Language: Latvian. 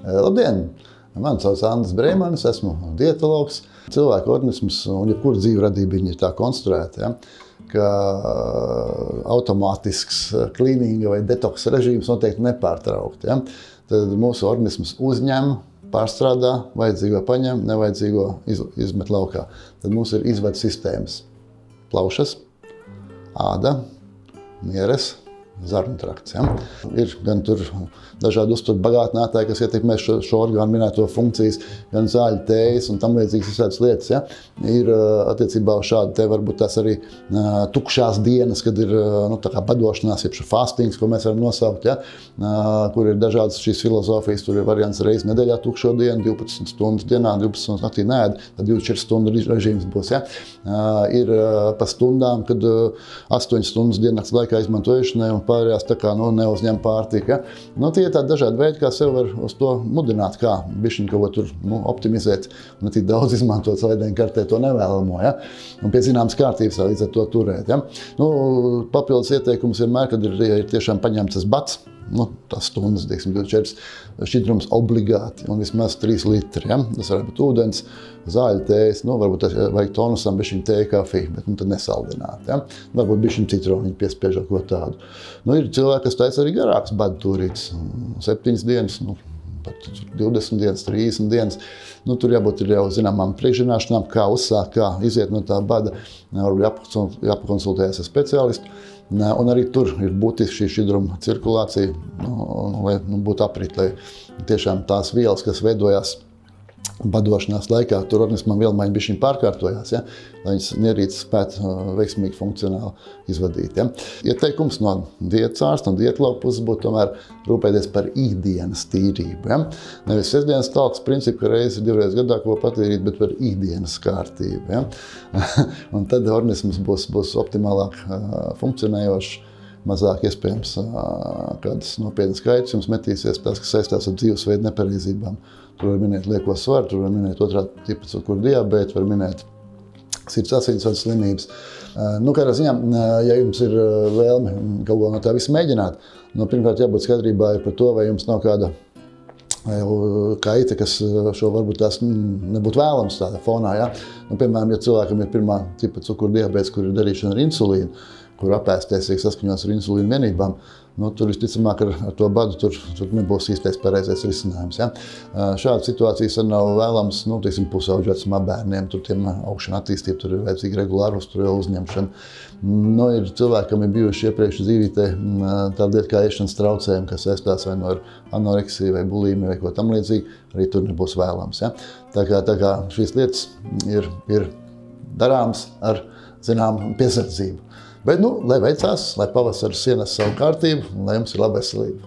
Labdien! Mani sauc Andris Breimanis, esmu dietologs. Cilvēka organisms un jebkura dzīve radība ir tā konstruēta, ka automātisks klīninga vai detoksa režīms noteikti nepārtraukti. Tad mūsu organisms uzņem, pārstrādā, vajadzīgo paņem, nevajadzīgo izmet laukā. Tad mums ir izvadu sistēmas. Plaušas, āda, nieres, zarnu trakts. Ir gan tur dažādi uzturu bagātinātāji, kas ietekmē šo orgānu minēto funkcijas, gan zāļu, tējas un tam līdzīgas visādas lietas. Ir attiecībā uz šādu te varbūt tās arī tukšās dienas, kad ir tā kā badošanās, jeb fastings, ko mēs varam nosaukt, kur ir dažādas šīs filozofijas. Tur ir variants reizi nedēļā tukšo dienu, 12 stundas dienā, 12 stundas naktī neēd, tad 24 stundu režīms būs. Ir pa stundām, kad 8 stundas diennakts laikā izmantojušanai un pārējās tā kā neuzņem pārtika. Tie ir tādi dažādi veidi, kā sev var uz to mudināt, kā bišķiņ kaut ko tur optimizēt un ne tik daudz izmantot savā ēdienkartē to nevēlamo. Un pie zināmas kārtības līdz ar to turēt. Papildus ieteikums vienmēr, kad ir tiešām paņemts tas bats, tās stundas, 24, šķidrums obligāti un vismaz 3 litri. Tas var būt ūdens, zāļu, tējas, varbūt vajag tonusam bišķiņ tēja, kafiju, bet tad nesaldināt. Varbūt bišķiņ citroniņu piespiežot ko tādu. Ir cilvēki, kas taisa arī garāks badu turīts, 7 dienas, pat 20 dienas, 30 dienas. Tur jābūt jau zināmām priekšzināšanām, kā uzsākt, kā iziet no tā bada. Jāpakonsultējas ar speciālistu. Un arī tur ir būtiski šī šķidruma cirkulācija, lai būtu aprit, lai tiešām tās vielas, kas veidojās badošanās laikā, tur organismam vielmaiņa bišķiņ pārkārtojās, lai viņas nierīces spētu veiksmīgi funkcionāli izvadīt. Ieteikums no dietas ārsta, no dietologa puses būtu tomēr rūpēties par ikdienas tīrību. Nevis sestdienas talks principu, ka reizi 2 reizes gadā ko patīrīt, bet par ikdienas kārtību. Un tad organisms būs optimālāk funkcionējošs, mazāk iespējams kādas nopietnas kaitas jums metīsies, tās, kas saistās ar dzīvesveidu nepareizībām. Tur var minēt lieko svaru, tur var minēt otrā tipa cukuru diabētu, var minēt sirds asinsvadu slimības. Kādā ziņā, ja jums ir vēlme kaut ko no tā visu mēģināt, pirmkārt jābūt skaidrībā par to, vai jums nav kāda kaita, kas šo varbūt tās nebūtu vēlams tādā fonā. Piemēram, ja cilvēkam ir pirmā tipa cukuru diabēts, kur ir darīšana ar insulīnu, kur apēsties saskaņos ar insulīnu vienībām, tur visticamāk ar to badu tur nebūs īstais pareizais risinājums. Šāda situācijas nav vēlams, pusauģu vecumā bērniem, tur tiem augšana attīstība, tur ir vajadzīga regulāra uzturēla uzņemšana. Ir cilvēki, kam ir bijuši iepriekš dzīvītē tāda lieta kā ēšanas traucējumi, kas saistās vai ar anoreksiju vai bulīmiju vai ko tam līdzīgi, arī tur nebūs vēlams. Tā kā šīs lietas ir darāmas ar zināmu piesardzību. Bet, lai veicās, lai pavasaris ienes savu kārtību un lai jums ir laba veselība.